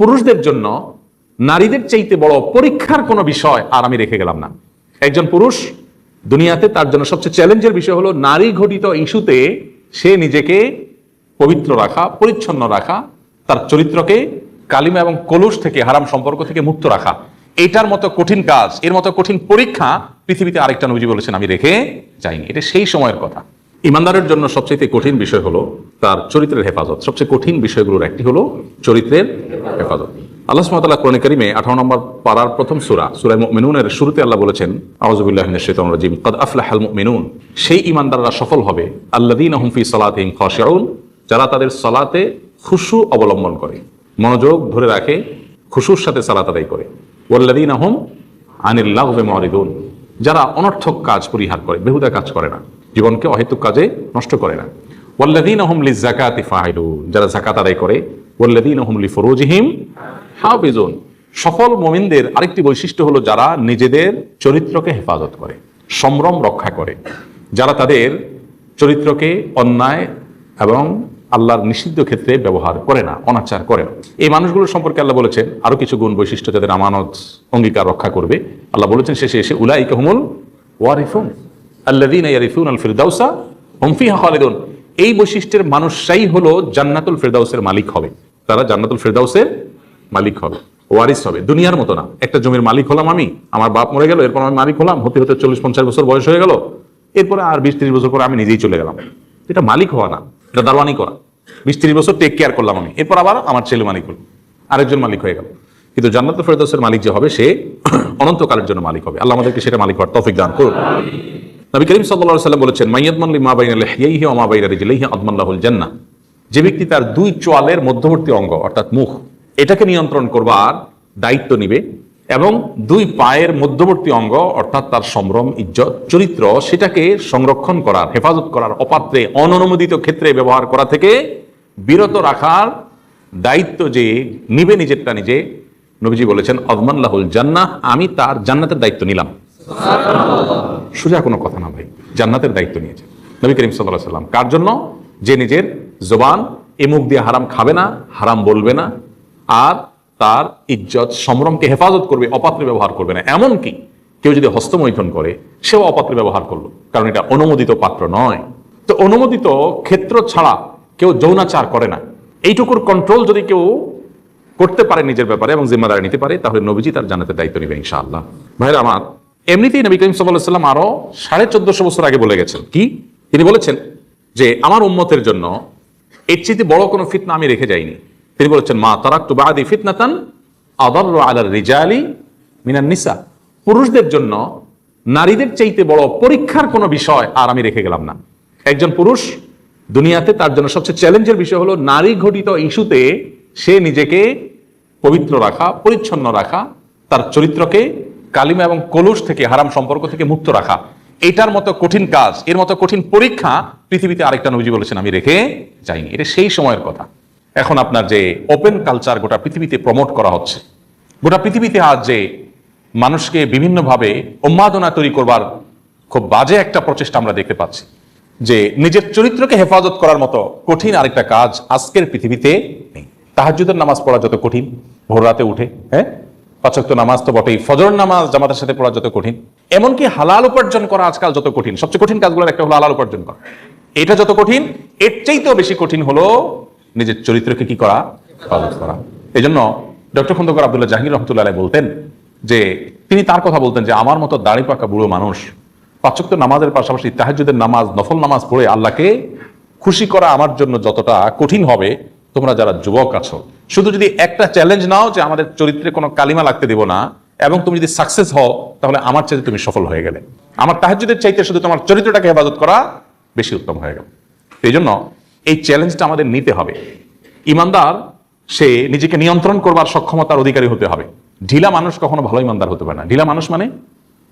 পুরুষদের জন্য নারীদের চাইতে বড় পরীক্ষার কোনো বিষয় আর আমি রেখে গেলাম না। একজন পুরুষ দুনিয়াতে তার জন্য সবচেয়ে চ্যালেঞ্জের বিষয় হলো নারী ঘটিত ইস্যুতে সে নিজেকে পবিত্র রাখা, পরিচ্ছন্ন রাখা, তার চরিত্রকে কালিমা এবং কলুষ থেকে, হারাম সম্পর্ক থেকে মুক্ত রাখা। এটার মতো কঠিন কাজ, এর মতো কঠিন পরীক্ষা পৃথিবীতে আরেকটা নবী বলেছেন আমি রেখে যাইনি। এটা সেই সময়ের কথা। ইমানদারের জন্য সবচেয়ে কঠিন বিষয় হলো তার চরিত্রের হেফাজত। সবচেয়ে কঠিন বিষয়গুলোর একটি হলো চরিত্রের হেফাজত। আল্লাহ সুবহানাহু ওয়া তাআলা কোরআনে কারীমে 18 নম্বর পারার প্রথম সূরা মুমিনুনের শুরুতে আল্লাহ বলেছেন, আউযু বিল্লাহি মিনাশ শাইতানির রাজীম, ক্বাদ আফলাহাল মুমিনুন, সেই ঈমানদাররা সফল হবে, আল্লাযীনা হুম ফি সালাতিহিম খাশিউন, যারা তাদের সালাতে খুশু অবলম্বন করে, মনোযোগ ধরে রাখে, খুশুর সাথে সালাত আদায় করে। ওয়াল্লাযীনা হুম আনিল লাগবি মুরিদুন, যারা অনর্থক কাজ পরিহার করে, বেহুদা কাজ করে না, জীবনকে অহেতুক কাজে নষ্ট করে না। ওয়াল্লাযীনা হুম লিযাকাতি ফাইলুন, যারা যাকাত আদায় করে। ওয়াল্লাযীনা হুম লিফুরুজিহিম হাফিজুন, সফল মুমিনদের আরেকটি বৈশিষ্ট্য হলো যারা নিজেদের চরিত্রকে হেফাজত করে, সম্ভ্রম রক্ষা করে, যারা তাদের চরিত্রকে অন্যায় এবং আল্লাহর নিষিদ্ধ ক্ষেত্রে ব্যবহার করে না, অনাচার করে না। এই মানুষগুলোর সম্পর্কে আল্লাহ বলেছেন আরো কিছু গুণ বৈশিষ্ট্য, যাদের আমানত অঙ্গীকার রক্ষা করবে। আল্লাহ বলেছেন শেষে এসে, উলাইকা হুমুল ওয়ারিসুন আল্লাযীনা ইয়ারিসুনাল ফিরদাউসা হুম ফিহা খালিদুন, এই বৈশিষ্ট্যের মানুষরাই হলো জান্নাতুল ফিরদাউসের মালিক হবে। তারা জান্নাতুল ফিরদাউসের মালিক হবে, ওয়ারিস হবে। দুনিয়ার মতো না, একটা জমির মালিক হলাম আমি, আমার বাপ মরে গেল, এরপর আমি মালিক হলাম, হতে হতে 40-50 বছর বয়স হয়ে গেল, এরপরে আর 20-30 বছর পরে আমি নিজেই চলে গেলাম। এটা মালিক হওয়া না, এটা দারওয়ানি করা। 20-30 বছর টেক কেয়ার করলাম আমি, এরপর আবার আমার ছেলে মালিক হল, আরেকজন মালিক হয়ে গেল। কিন্তু জান্নাতুল ফিরদাউসের মালিক যে হবে সে অনন্তকালের জন্য মালিক হবে। আল্লাহ আমাদেরকে সেটা মালিক হওয়ার তৌফিক দান করুন। নবী করিম সাল্লাল্লাহু আলাইহি ওয়াসাল্লাম বলেছেন, মাইয়াদমান লিমা বাইনা লিহইহি ওয়া মা বাইনা রিজলিহি আদমান লাহুল জান্নাহ, যে ব্যক্তি তার দুই চোয়ালের মধ্যবর্তী অঙ্গ অর্থাৎ মুখ, এটাকে নিয়ন্ত্রণ করবার দায়িত্ব নিবে এবং দুই পায়ের মধ্যবর্তী অঙ্গ অর্থাৎ তার সম্ভ্রম, ইজ্জত, চরিত্র, সেটাকে সংরক্ষণ করার, হেফাজত করার, অপাত্রে অননুমোদিত ক্ষেত্রে ব্যবহার করা থেকে বিরত রাখার দায়িত্ব যে নিবে নিজেরটা নিজে, নবীজি বলেছেন আদমান লাহুল জান্নাহ, আমি তার জান্নাতের দায়িত্ব নিলাম। সোজা কোনো কথা না ভাই, জান্নাতের দায়িত্ব নিয়েছে নবী করিম সাল্লাল্লাহু আলাইহি ওয়াসাল্লাম। কার জন্য? যে নিজের জবান, এ মুখ দিয়ে হারাম খাবে না, হারাম বলবে না, আর তার ইজ্জত সম্ভ্রমকে হেফাজত করবে, অপাত্রে ব্যবহার করবে না। এমনকি কেউ যদি হস্তমৈথুন করে, সেও অপাত্রে ব্যবহার করলো, কারণ এটা অনুমোদিত পাত্র নয়। তো অনুমোদিত ক্ষেত্র ছাড়া কেউ যৌনাচার করে না। এইটুকুর কন্ট্রোল যদি কেউ করতে পারে নিজের ব্যাপারে এবং জিম্মাদারি নিতে পারে, তাহলে নবীজি তার জান্নাতের দায়িত্ব নেবে ইনশাআল্লাহ। ভাইরা আমার, এমনিতেই নবী করিম সাল্লাল্লাহু আলাইহি ওয়াসাল্লাম আরো 1450 বছর আগে বলে গেছেন কি? তিনি বলেছেন যে আমার উম্মতের জন্য এর চেয়ে বড় কোনো ফিতনা আমি রেখে যাইনি। তিনি বলেছেন, মা তারাকতু বাদি ফিতনাতান আদাররু আলার রিজালি মিনান নিসা, পুরুষদের জন্য নারীদের চাইতে বড় পরীক্ষার কোনো বিষয় আর আমি রেখে গেলাম না। একজন পুরুষ দুনিয়াতে তার জন্য সবচেয়ে চ্যালেঞ্জের বিষয় হলো নারী ঘটিত ইস্যুতে সে নিজেকে পবিত্র রাখা, পরিচ্ছন্ন রাখা, তার চরিত্রকে কালিমা এবং কলুষ থেকে, হারাম সম্পর্ক থেকে মুক্ত রাখা। এটার মতো কঠিন কাজ, এর মতো কঠিন পরীক্ষা পৃথিবীতে আরেকটা নবী বলেছেন আমি রেখে যাইনি। এটা সেই সময়ের কথা। এখন আপনার যে ওপেন কালচার গোটা পৃথিবীতে প্রমোট করা হচ্ছে, গোটা পৃথিবীতে আজ যে মানুষকে বিভিন্নভাবে উন্মাদনা তৈরি করবার খুব বাজে একটা প্রচেষ্টা আমরা দেখতে পাচ্ছি, যে নিজের চরিত্রকে হেফাজত করার মতো কঠিন আরেকটা কাজ আজকের পৃথিবীতে নেই। তাহাজ্জুদের নামাজ পড়া যত কঠিন, ভোর রাতে উঠে, হ্যাঁ, 5 ওয়াক্ত নামাজ তো বটেই, ফজর নামাজ জামাতের সাথে পড়া যত কঠিন, এমনকি হালাল উপার্জন করা আজকাল যত কঠিন। সবচেয়ে কঠিন কাজগুলোর একটা হলো হালাল উপার্জন করা। এটা যত কঠিন, এর চাইতেও বেশি কঠিন হলো নিজের চরিত্রকে কি করা, হেফাজত করা। এই জন্য ডক্টর খন্দকার আব্দুল্লাহ জাহাঙ্গীর রহমতুল্লাহ আলাইহি বলতেন যে, তিনি তার কথা বলতেন যে আমার মতো দাড়ি পাকা বুড়ো মানুষ 5 ওয়াক্ত নামাজের পাশাপাশি তাহাজ্জুদের নামাজ, নফল নামাজ পড়ে আল্লাহকে খুশি করা আমার জন্য যতটা কঠিন হবে, তোমরা যারা যুবক আছো শুধু যদি একটা চ্যালেঞ্জ নাও যে আমাদের চরিত্রে কোনো কালিমা লাগতে দেব না, এবং তুমি যদি সাকসেস হও তাহলে আমার চাইতে তুমি সফল হয়ে গেলে। আমার তাহাজ্জুদের চাইতে শুধু তোমার চরিত্রটাকে হেফাজত করা বেশি উত্তম হয়ে গেল। এই জন্য এই চ্যালেঞ্জটা আমাদের নিতে হবে। ইমানদার সে নিজেকে নিয়ন্ত্রণ করবার সক্ষমতার অধিকারী হতে হবে। ঢিলা মানুষ কখনো ভালো ইমানদার হতে পারে না। ঢিলা মানুষ মানে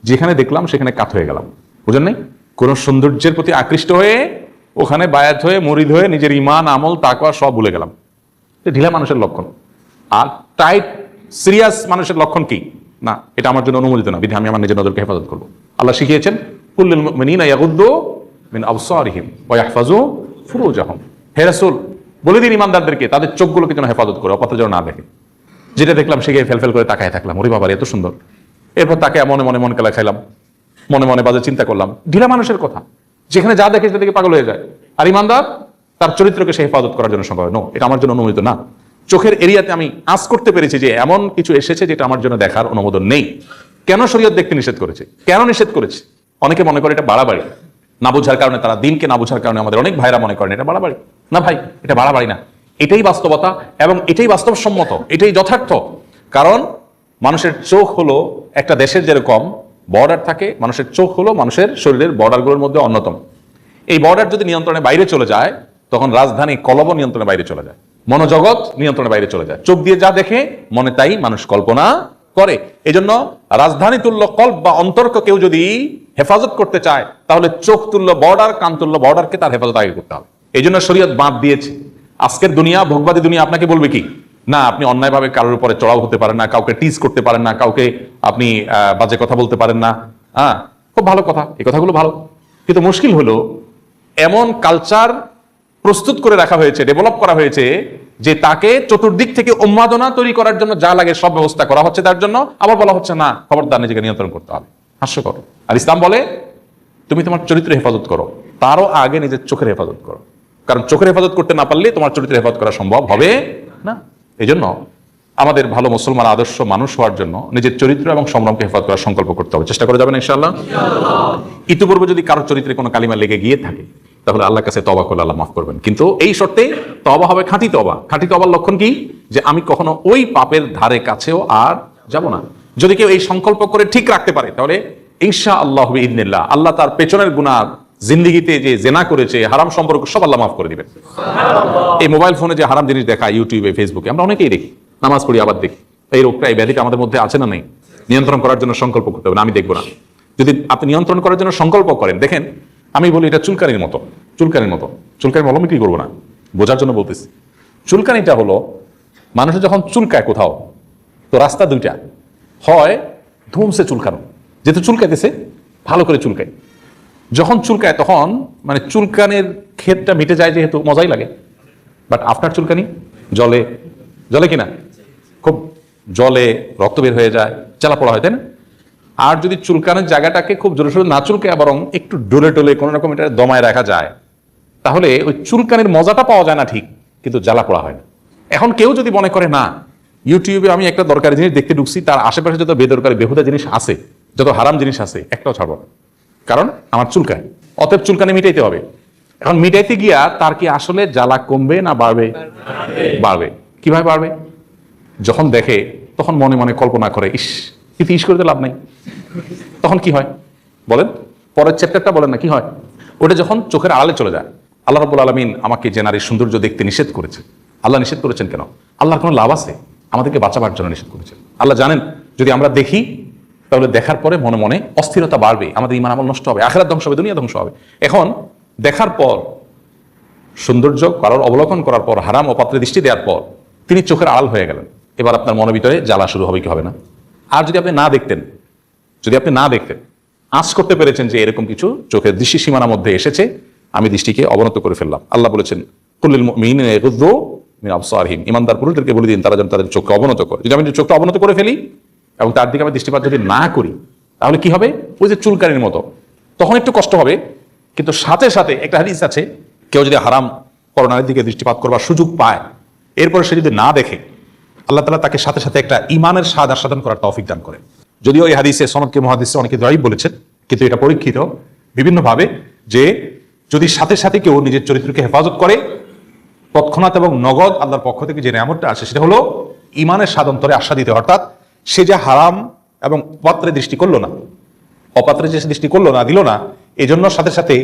যেখানে দেখলাম সেখানে কাত হয়ে গেলাম, বুঝেন নাই? কোন সৌন্দর্যের প্রতি আকৃষ্ট হয়ে ওখানে বায়াত হয়ে, মুরিদ হয়ে নিজের ইমান, আমল, তাকওয়া সব ভুলে গেলাম। ঢিলা মানুষের লক্ষণ। আর টাইট সিরিয়াস মানুষের লক্ষণ কি? না, এটা আমার জন্য অনুমোদিত না, বিধি আমি আমার নিজের নজরকে হেফাজত করবো। আল্লাহ শিখিয়েছেন, কুল্লিল মুমিনিনা ইয়াগুদ্দু মিন আবসারিহিম ওয়া ইয়াহফাজু ফুরুজাহুম। হে রাসূল, বলে দিন ইমানদারদেরকে তাদের চোখগুলোকে যেন হেফাজত করে, অপথ যেন না দেখে। যেটা দেখলাম সেটাই ফেল করে তাকায় থাকলাম, ওরে বাবা এত সুন্দর। এরপর তাকে মনে মনে মন কেলা খাইলাম, মনে মনে বাজে চিন্তা করলাম। ঢিলা মানুষের কথা, যেখানে যা দেখে সেটা দেখে পাগল হয়ে যায়। আর ইমানদার তার চরিত্রকে সে হেফাজত করার জন্য সম্ভব নো, এটা আমার জন্য অনুমোদিত না। চোখের এরিয়াতে আমি আঁচ করতে পেরেছি যে এমন কিছু এসেছে যেটা আমার জন্য দেখার অনুমোদন নেই। কেন শরীয়ত দেখতে নিষেধ করেছে? কেন নিষেধ করেছে? অনেকে মনে করে এটা বাড়াবাড়ি, না বোঝার কারণে, তারা দিনকে না বোঝার কারণে আমাদের অনেক ভাইরা মনে করেন এটা বাড়াবাড়ি। না ভাই, এটা বাড়াবাড়ি না, এটাই বাস্তবতা এবং এটাই বাস্তবসম্মত, এটাই যথার্থ। কারণ মানুষের চোখ হলো একটা দেশের যেরকম বর্ডার থাকে, মানুষের চোখ হলো মানুষের শরীরের বর্ডারগুলোর মধ্যে অন্যতম। এই বর্ডার যদি নিয়ন্ত্রণের বাইরে চলে যায়, তখন রাজধানী কলব নিয়ন্ত্রণের বাইরে চলে যায়, মনোজগৎ নিয়ন্ত্রণের বাইরে চলে যায়। চোখ দিয়ে যা দেখে মনে তাই মানুষ কল্পনা করে। এই জন্য রাজধানী তুল্য কল্প বা অন্তর্ক কেউ যদি হেফাজত করতে চায়, তাহলে চোখ তুল্য বর্ডার, কান তুল্য বর্ডারকে তার হেফাজত আগে করতে হবে। এই জন্য শরীয়ত বাদ দিয়েছে। আজকের দুনিয়া, ভোগবাদী দুনিয়া আপনাকে বলবে কি না, আপনি অন্যায়ভাবে কারোর উপরে চড়াও হতে পারেন না, কাউকে টিজ করতে পারেন না, কাউকে আপনি বাজে কথা বলতে পারেন না। হ্যাঁ, খুব ভালো কথা, এই কথাগুলো ভালো। কিন্তু মুশকিল হলো এমন কালচার প্রস্তুত করে রাখা হয়েছে, ডেভেলপ করা হয়েছে যে তাকে চতুর্দিক থেকে উন্মাদনা তৈরি করার জন্য যা লাগে সব ব্যবস্থা করা হচ্ছে তার জন্য। আবার বলা হচ্ছে না, খবরদার নিজেকে নিয়ন্ত্রণ করতে হবে। হাস্যকর। আর ইসলাম বলে তুমি তোমার চরিত্রের হেফাজত করো, তারও আগে নিজের চোখের হেফাজত করো। কারণ চোখের হেফাজত করতে না পারলে তোমার চরিত্রের হেফাজত করা সম্ভব হবে না। এই জন্য আমাদের ভালো মুসলমান আদর্শ মানুষ হওয়ার জন্য নিজের চরিত্র এবং সংগ্রামকে হেফাজত করার সংকল্প করতে হবে। চেষ্টা করে যাবেন ইনশাআল্লাহ। ইতিপূর্বে যদি কারোর চরিত্রে কোনো কালিমা লেগে গিয়ে থাকে, তাহলে আল্লাহর কাছে তওবা করলে আল্লাহ মাফ করবেন। কিন্তু এই শর্তে তওবা হবে খাঁটি তওবা। খাঁটি তওবার লক্ষণ কি? যে আমি কখনো ওই পাপের ধারে কাছেও আর যাব না। যদি কেউ এই সংকল্প করে ঠিক রাখতে পারে, তাহলে ইনশাআল্লাহ বিইذনিল্লাহ আল্লাহ তার পেছনের গুনাহ, জিন্দেগিতে যে জেনা করেছে, হারাম সম্পর্ক সব আল্লাহ মাফ করে দিবেন। এই মোবাইল ফোনে যে হারাম জিনিস দেখা, ইউটিউবে, ফেসবুকে, আমরা অনেকেই দেখি, নামাজ পড়ি আবার দেখি। এই রোগটা, এই ব্যাধিটা আমাদের মধ্যে আছে না নেই? নিয়ন্ত্রণ করার জন্য সংকল্প করতে হবে। আমি দেখবো না। যদি আপনি নিয়ন্ত্রণ করার জন্য সংকল্প করেন, দেখেন আমি বলি এটা চুলকানির মতো। চুলকানির মতো, চুলকানি মলম বিক্রি করবো না, বোঝার জন্য বলতেছি। চুলকানিটা হলো মানুষের যখন চুলকায় কোথাও, তো রাস্তা দুইটা, হয় ধুমসে চুলকানো, যেহেতু চুলকাইতেছে ভালো করে চুলকায়। যখন চুলকায় তখন মানে চুলকানির ক্ষেতটা মিটে যায়, যেহেতু মজাই লাগে। বাট আফটার চুলকানি জলে, জলে কিনা খুব জলে রক্ত বের হয়ে যায়, জ্বালা পড়া হয়, তাই না? আর যদি চুলকানোর জায়গাটাকে খুব জোরে সোরে না চুলকে, বরং একটু ডোলে টোলে কোনো রকম এটা দমায় রাখা যায়, তাহলে ওই চুলকানির মজাটা পাওয়া যায় না ঠিক, কিন্তু জ্বালা পড়া হয় না। এখন কেউ যদি মনে করে না, ইউটিউবে আমি একটা দরকারি জিনিস দেখতে ঢুকছি, তার আশেপাশে যত বেদরকারি বেহুদা জিনিস আছে, যত হারাম জিনিস আছে, একটাও ছাড়বো না, কারণ আমার চুলকায়। অতএব চুলকানি মিটাইতে হবে। এখন মিটাইতে গিয়া তার কি আসলে জ্বালা কমবে না বাড়বে? বাড়বে। কিভাবে বাড়বে? যখন দেখে তখন মনে মনে কল্পনা করে, ইস কিন্তু ইস করতে লাভ নাই। তখন কি হয় বলেন? পরের চ্যাপ্টারটা বলেন না, কি হয়? ওটা যখন চোখের আড়ালে চলে যায়। আল্লাহ রাব্বুল আলামিন আমাকে যে নারীর সৌন্দর্য দেখতে নিষেধ করেছে, আল্লাহ নিষেধ করেছেন কেন? আল্লাহর কোনো লাভ আছে? আমাদেরকে বাঁচাবার জন্য নিষেধ করেছেন। আল্লাহ জানেন যদি আমরা দেখি, তাহলে দেখার পরে মনে মনে অস্থিরতা বাড়বে, আমাদের ঈমান আমল নষ্ট হবে, আখিরাত ধ্বংস হবে, দুনিয়া ধ্বংস হবে। এখন দেখার পর, সৌন্দর্য কারোর অবলোকন করার পর, হারাম অপাত্রে দৃষ্টি দেওয়ার পর তিনি চোখের আড়াল হয়ে গেলেন। এবার আপনার মনের ভিতরে জ্বালা শুরু হবে কি হবে না? আর যদি আপনি না দেখতেন, আঁচ করতে পেরেছেন যে এরকম কিছু চোখের দৃষ্টি সীমানার মধ্যে এসেছে, আমি দৃষ্টিকে অবনত করে ফেললাম। আল্লাহ বলেছেন কুল্লিল মুমিনিনা ইয়াগুদ্দু মিন আবসারিহিম, ঈমানদার পুরুষদেরকে বলে দিন তারা যেন তাদের চোখকে অবনত করে। যদি আমি চোখটা অবনত করে ফেলি এবং তার দিকে আমি দৃষ্টিপাত যদি না করি, তাহলে কি হবে? ওই যে চুলকানির মতো, তখন একটু কষ্ট হবে। কিন্তু সাথে সাথে একটা হাদিস আছে, কেউ যদি হারাম করণার দিকে দৃষ্টিপাত করবার সুযোগ পায়, এরপরে সে যদি না দেখে, আল্লাহ তাআলা তাকে সাথে সাথে একটা ঈমানের স্বাদ আস্বাদন করার তৌফিক দান করেন। যদিও এই হাদিসে সনদকে মুহাদ্দিস অনেকে দায়ী বলেছেন, কিন্তু এটা পরীক্ষিত বিভিন্নভাবে যে যদি সাথে সাথে কেউ নিজের চরিত্রকে হেফাজত করে, তৎক্ষণাৎ এবং নগদ আল্লাহর পক্ষ থেকে যে নিয়ামতটা আসে সেটা হলো ঈমানের স্বাদ অন্তরে আস্বাদিত। অর্থাৎ সে যে হারাম এবং পাত্রে দৃষ্টি করলো না, অপাত্রে যে দৃষ্টি করলো না, দিল না, এই জন্য সাথে সাথে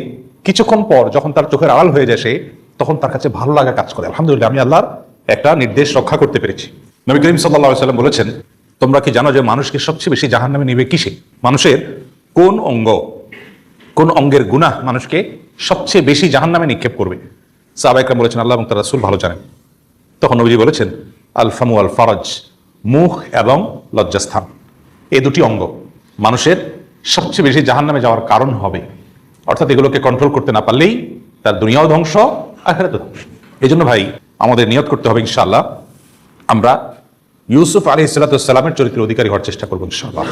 কিছুক্ষণ পর যখন তার চোখের আড়াল হয়ে যায়, সে তখন তার কাছে ভালো লাগা কাজ করে। আলহামদুলিল্লাহ, আমি আল্লাহর একটা নির্দেশ রক্ষা করতে পেরেছি। নবী করিম সাল্লাল্লাহু আলাইহি ওয়াসাল্লাম বলেছেন, তোমরা কি জানো যে মানুষকে সবচেয়ে বেশি জাহান্নামে নেবে কিসে? মানুষের কোন অঙ্গের গুনাহ মানুষকে সবচেয়ে বেশি জাহান্নামে নিক্ষেপ করবে? সাহাবায়ে কেরাম বলেছেন, আল্লাহ এবং তার রাসূল ভালো জানেন। তখন নবীজি বলেছেন, আল ফামু আল ফারাজ, মুখ এবং লজ্জাস্থান, এই দুটি অঙ্গ মানুষের সবচেয়ে বেশি জাহান্নামে যাওয়ার কারণ হবে। অর্থাৎ এগুলোকে কন্ট্রোল করতে না পারলেই তার দুনিয়াও ধ্বংস, আখিরাতও ধ্বংস। এই জন্য ভাই আমাদের নিয়ত করতে হবে ইনশাআল্লাহ আমরা ইউসুফ আলাইহিস সালামের চরিত্রের অধিকারী হওয়ার চেষ্টা করবো ইনশাআল্লাহ।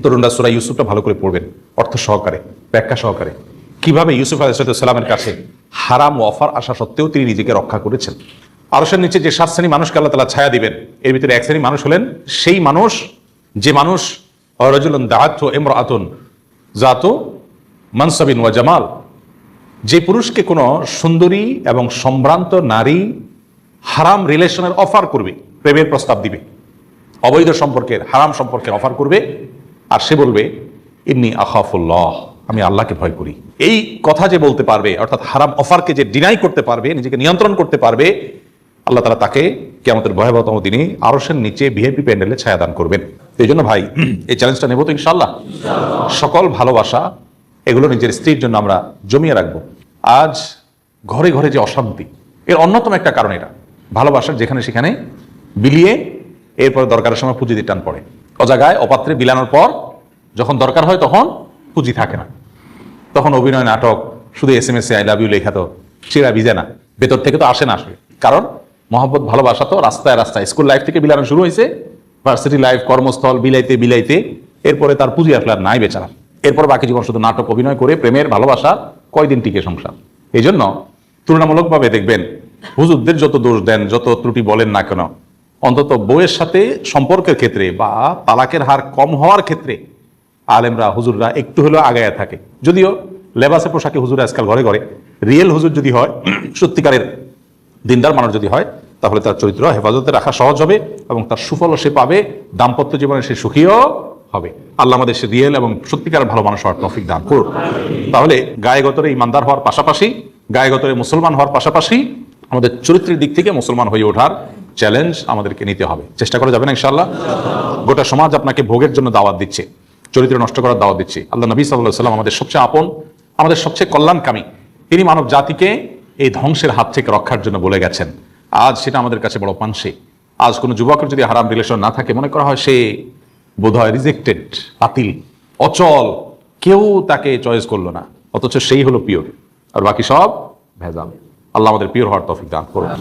তরুণরা সূরা ইউসুফটা ভালো করে পড়বেন, অর্থ সহকারে, ব্যাখ্যা সহকারে, কিভাবে ইউসুফ আলাইহিস সালামের কাছে হারাম ও অফার আসা সত্ত্বেও তিনি নিজেকে রক্ষা করেছেন। আরশের নিচে যে 7 শ্রেণী মানুষকে আল্লাহ তাআলা ছায়া দিবেন, এর ভিতরে এক শ্রেণী মানুষ হলেন সেই মানুষ যে মানুষ রাজুলুন দাআতহু ইমরাআতুন যাতু মানসাবিন ওয়া জামাল, যে পুরুষকে কোনো সুন্দরী এবং সম্ভ্রান্ত নারী হারাম রিলেশনের অফার করবে, প্রেমের প্রস্তাব দিবে, অবৈধ সম্পর্কের, হারাম সম্পর্কের অফার করবে, আর সে বলবে ইন্নী আখাফুল্লাহ, আমি আল্লাহকে ভয় করি। এই কথা যে বলতে পারবে, অর্থাৎ হারাম অফারকে যে ডিনাই করতে পারবে, নিজেকে নিয়ন্ত্রণ করতে পারবে, আল্লাহ তাআলা তাকে কিয়ামতের ভয়াবহতম দিনে আরশের নিচে ভিআইপি প্যান্ডেলে ছায়া দান করবেন। এই জন্য ভাই এই চ্যালেঞ্জটা নেব তো ইনশাআল্লাহ। সকল ভালোবাসা এগুলো নিজের স্ত্রীর জন্য আমরা জমিয়ে রাখবো। আজ ঘরে ঘরে যে অশান্তি, এর অন্যতম একটা কারণ এটা ভালোবাসার যেখানে সেখানে বিলিয়ে এরপর দরকারের সময় পুঁজি দিয়ে টান পড়ে। অজাগায় অপাত্রে বিলানোর পর যখন দরকার হয় তখন পুঁজি থাকে না, তখন অভিনয় নাটক, শুধু SMS-এ আই লাভ ইউ লেখা তো চিরা ভিজে না, ভেতর থেকে তো আসে না আসলে। কারণ মহব্বত ভালোবাসা তো রাস্তায় রাস্তায়, স্কুল লাইফ থেকে বিলানো শুরু হয়েছে, ভার্সিটি লাইফ, কর্মস্থল, বিলাইতে বিলাইতে এরপরে তার পুঁজি আসলে আর নাই বেচারা। এরপর বাকি জীবন শুধু নাটক অভিনয় করে প্রেমের ভালোবাসা কয়দিন টিকে সংসার। এই জন্য তুলনামূলকভাবে দেখবেন হুজুরদের যত দোষ দেন, যত ত্রুটি বলেন না কেন, অন্তত বউয়ের সাথে সম্পর্কের ক্ষেত্রে বা তালাকের হার কম হওয়ার ক্ষেত্রে আলেমরা, হুজুররা একটু হলেও আগায়া থাকে। যদিও লেবাসে পোশাকে হুজুর আজকাল ঘরে ঘরে, রিয়েল হুজুর যদি হয়, সত্যিকারের দিনদার মানুষ যদি হয়, তাহলে তার চরিত্র হেফাজতে রাখা সহজ হবে এবং তার সুফল সে পাবে, দাম্পত্য জীবনে সে সুখীও হবে। আল্লাহ আমাদের সে রিয়েল এবং সত্যিকার ভালো মানুষ হওয়ার তৌফিক দান করুন। তাহলে গায়েগতরে ইমানদার হওয়ার পাশাপাশি, গায়েগতরে মুসলমান হওয়ার পাশাপাশি আমাদের চরিত্রের দিক থেকে মুসলমান হয়ে ওঠার চ্যালেঞ্জ আমাদেরকে নিতে হবে। চেষ্টা করা যাবে না ইনশাআল্লাহ? গোটা সমাজ আপনাকে ভোগের জন্য দাওয়াত দিচ্ছে, চরিত্র নষ্ট করার দাওয়াত দিচ্ছে। আল্লাহ নবী সাল্লাল্লাহু আলাইহি ওয়াসাল্লাম আমাদের সবচেয়ে আপন, আমাদের সবচেয়ে কল্যাণকামী, তিনি মানব জাতিকে এই ধ্বংসের হাত থেকে রক্ষার জন্য বলে গেছেন। আজ সেটা আমাদের কাছে বড় পানসে। আজ কোনো যুবকের যদি হারাম রিলেশন না থাকে, মনে করা হয় সে বোধহয় রিজেক্টেড, বাতিল, অচল, কেউ তাকে চয়েস করলো না, অথচ সেই হলো পিওর, আর বাকি সব ভেজাল। আল্লাহ আমাদের পিওর হওয়ার তৌফিক দান করুন।